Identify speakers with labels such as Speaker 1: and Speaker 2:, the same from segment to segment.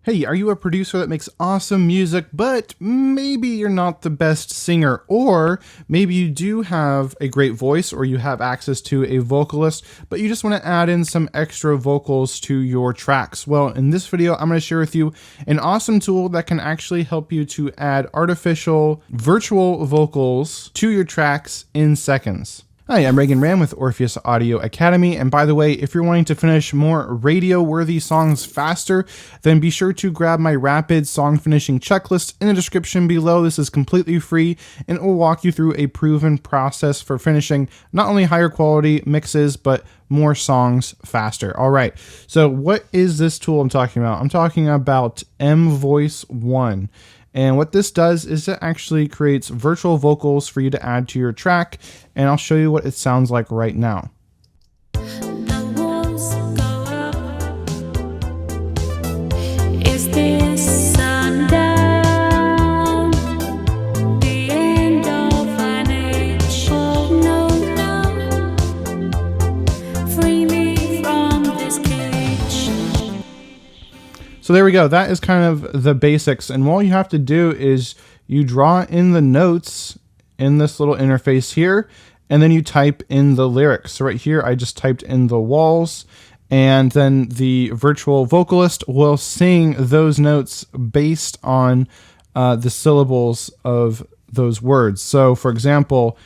Speaker 1: Hey, are you a producer that makes awesome music, but maybe you're not the best singer, or maybe you do have a great voice or you have access to a vocalist, but you just want to add in some extra vocals to your tracks? Well, in this video, I'm going to share with you an awesome tool that can actually help you to add artificial virtual vocals to your tracks in seconds. Hi, I'm Reagan Ram with Orpheus Audio Academy, and by the way, if you're wanting to finish more radio-worthy songs faster, then be sure to grab my rapid song finishing checklist in the description below. This is completely free, and it will walk you through a proven process for finishing not only higher quality mixes, but more songs faster. All right, so what is this tool I'm talking about? I'm talking about EmVoice 1. And what this does is it actually creates virtual vocals for you to add to your track, and I'll show you what it sounds like right now. So there we go. That is kind of the basics. And all you have to do is you draw in the notes in this little interface here, and then you type in the lyrics. So right here, I just typed in the walls, and then the virtual vocalist will sing those notes based on the syllables of those words. So for example,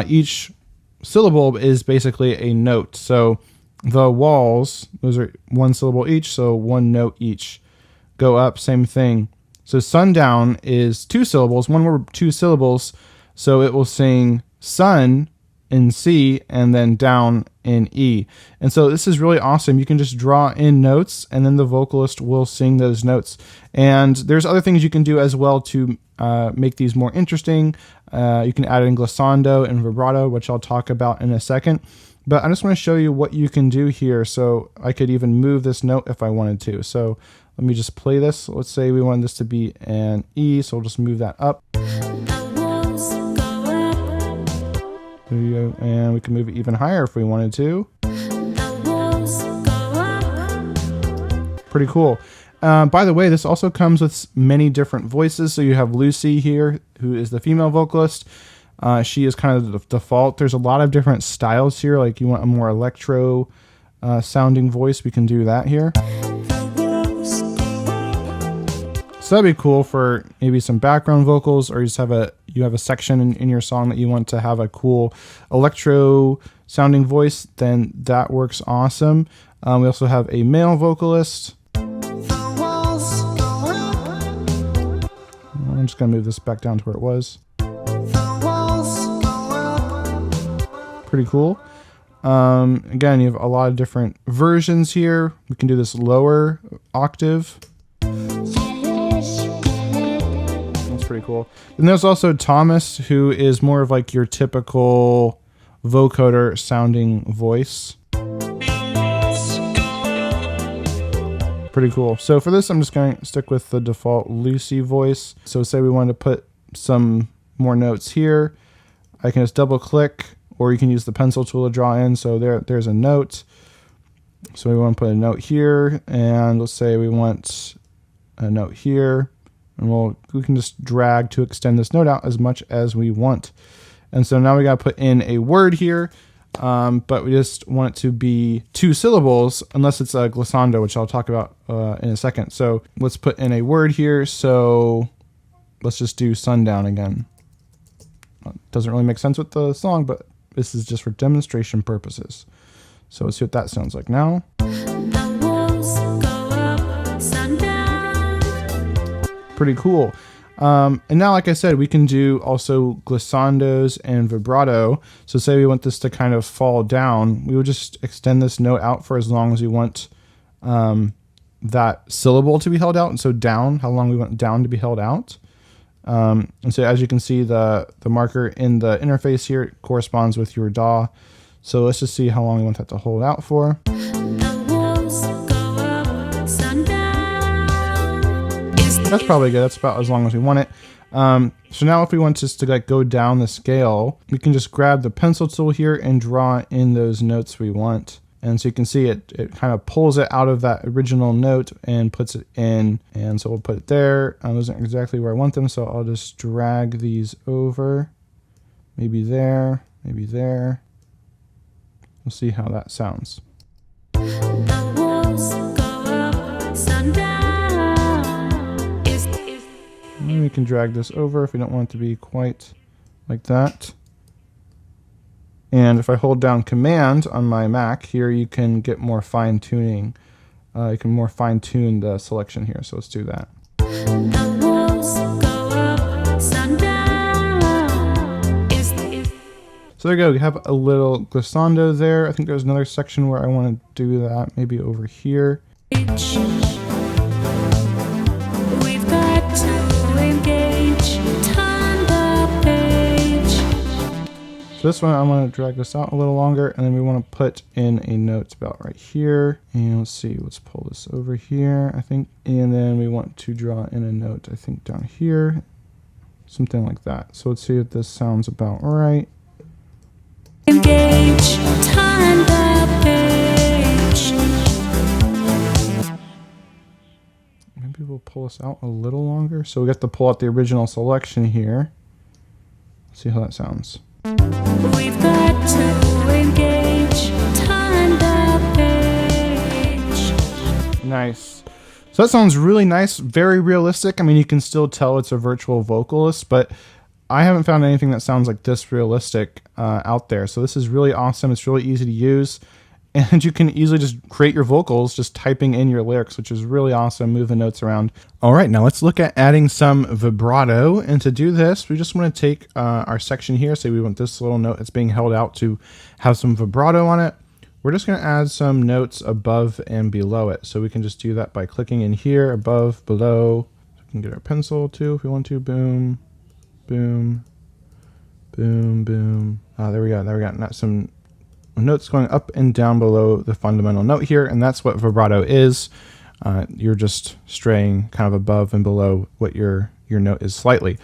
Speaker 1: each syllable is basically a note. So the walls, those are one syllable each, so one note each. Go up, same thing. So sundown is two syllables, one word, two syllables. So it will sing sun in C and then down in E. And so this is really awesome. You can just draw in notes and then the vocalist will sing those notes. And there's other things you can do as well to make these more interesting. You can add in glissando and vibrato, which I'll talk about in a second. But I just want to show you what you can do here. So I could even move this note if I wanted to. So let me just play this. Let's say we want this to be an E, so we'll just move that up. And we can move it even higher if we wanted to. Pretty cool. By the way, this also comes with many different voices. So you have Lucy here, who is the female vocalist. She is kind of the default. There's a lot of different styles here. Like you want a more electro sounding voice, we can do that here. So that'd be cool for maybe some background vocals, or you just have a section in your song that you want to have a cool electro sounding voice. Then that works awesome. We also have a male vocalist. I'm just gonna move this back down to where it was. Pretty cool. Again, you have a lot of different versions here. We can do this lower octave. That's pretty cool. And there's also Thomas, who is more of like your typical vocoder sounding voice. Pretty cool. So for this, I'm just going to stick with the default Lucy voice. So say we wanted to put some more notes here. I can just double click, or you can use the pencil tool to draw in. So there's a note. So we want to put a note here, and let's say we want a note here, and we can just drag to extend this note out as much as we want. And so now we got to put in a word here, but we just want it to be two syllables, unless it's a glissando, which I'll talk about in a second. So let's put in a word here. So let's just do sundown again. Doesn't really make sense with the song, but this is just for demonstration purposes. So let's see what that sounds like now. Pretty cool. And now, like I said, we can do also glissandos and vibrato. So say we want this to kind of fall down, we would just extend this note out for as long as we want that syllable to be held out. And so down, how long we want down to be held out. And so as you can see, the marker in the interface here corresponds with your DAW. So let's just see how long we want that to hold out for. That's probably good. That's about as long as we want it. So now if we want just to like go down the scale, we can just grab the pencil tool here and draw in those notes we want. And so you can see it kind of pulls it out of that original note and puts it in. And so we'll put it there. Those aren't exactly where I want them, so I'll just drag these over. Maybe there, maybe there. We'll see how that sounds.
Speaker 2: The walls go up, sun down.
Speaker 1: And we can drag this over if we don't want it to be quite like that. And if I hold down Command on my Mac, here you can get more fine tuning. You can more fine tune the selection here. So let's do that.
Speaker 2: The walls go up, sun down.
Speaker 1: So there you go. We have a little glissando there. I think there's another section where I want to do that, maybe over here.
Speaker 2: We've got to engage. Turn the page.
Speaker 1: So this one, I'm going to drag this out a little longer, and then we want to put in a note about right here. And let's see, let's pull this over here, I think. And then we want to draw in a note, I think, down here. Something like that. So let's see if this sounds about right.
Speaker 2: Engage. Turn the page.
Speaker 1: Maybe we'll pull this out a little longer. So we got to pull out the original selection here. Let's see how that sounds.
Speaker 2: We've got to engage. Turn the page.
Speaker 1: Nice. So that sounds really nice, very realistic. I mean, you can still tell it's a virtual vocalist, but I haven't found anything that sounds like this realistic out there. So this is really awesome. It's really easy to use. And you can easily just create your vocals just typing in your lyrics, which is really awesome. Move the notes around. All right, now let's look at adding some vibrato. And to do this, we just want to take our section here. Say we want this little note that's being held out to have some vibrato on it. We're just going to add some notes above and below it. So we can just do that by clicking in here, above, below. We can get our pencil too if we want to. Boom, boom, boom, boom. There we go. There we go. Now some notes going up and down below the fundamental note here, and that's what vibrato is. You're just straying kind of above and below what your note is slightly.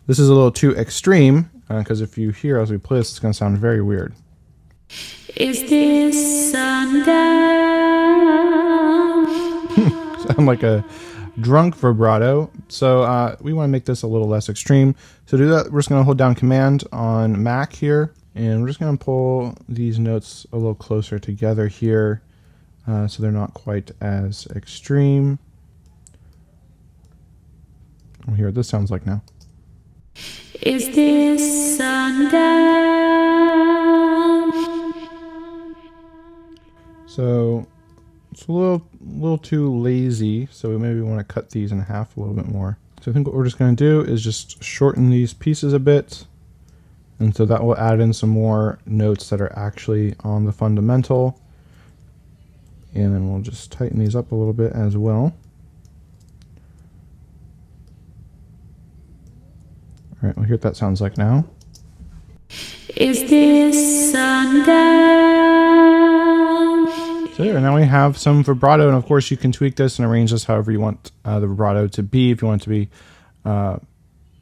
Speaker 1: This is a little too extreme, because if you hear as we play this, it's going to sound very weird.
Speaker 2: Is this sundown?
Speaker 1: Sound like a drunk vibrato. So we want to make this a little less extreme. So to do that, we're just going to hold down Command on Mac here. And we're just going to pull these notes a little closer together here so they're not quite as extreme. We'll hear what this sounds like now.
Speaker 2: Is this sundown?
Speaker 1: So it's a little too lazy, so we maybe want to cut these in half a little bit more. So I think what we're just going to do is just shorten these pieces a bit. And so that will add in some more notes that are actually on the fundamental. And then we'll just tighten these up a little bit as well. All right, we'll hear what that sounds like now.
Speaker 2: Is this sundown?
Speaker 1: So there, now we have some vibrato, and of course you can tweak this and arrange this however you want the vibrato to be, if you want it to be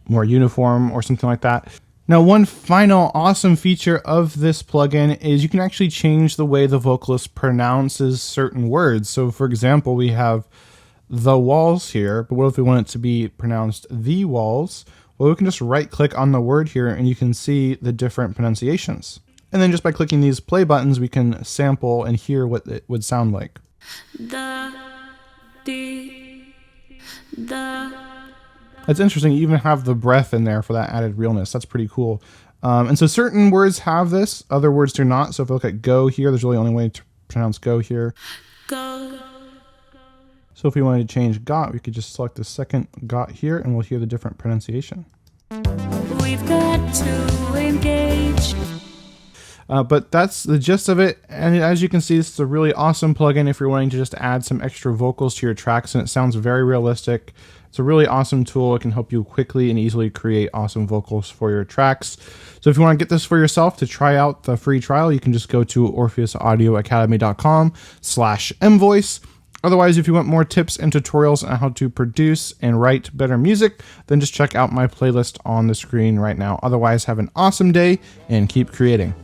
Speaker 1: more uniform or something like that. Now, one final awesome feature of this plugin is you can actually change the way the vocalist pronounces certain words. So for example, we have the walls here, but what if we want it to be pronounced the walls? Well, we can just right click on the word here and you can see the different pronunciations. And then just by clicking these play buttons, we can sample and hear what it would sound like. That's interesting. You even have the breath in there for that added realness. That's pretty cool. And so certain words have this, other words do not. So if I look at go here, there's really only way to pronounce go here.
Speaker 2: Go.
Speaker 1: So if we wanted to change got, we could just select the second got here and we'll hear the different pronunciation.
Speaker 2: We've got to engage.
Speaker 1: But that's the gist of it. And as you can see, this is a really awesome plugin if you're wanting to just add some extra vocals to your tracks, and it sounds very realistic. It's a really awesome tool. It can help you quickly and easily create awesome vocals for your tracks. So if you want to get this for yourself to try out the free trial, you can just go to orpheusaudioacademy.com/EmVoice. Otherwise, if you want more tips and tutorials on how to produce and write better music, then just check out my playlist on the screen right now. Otherwise, have an awesome day and keep creating.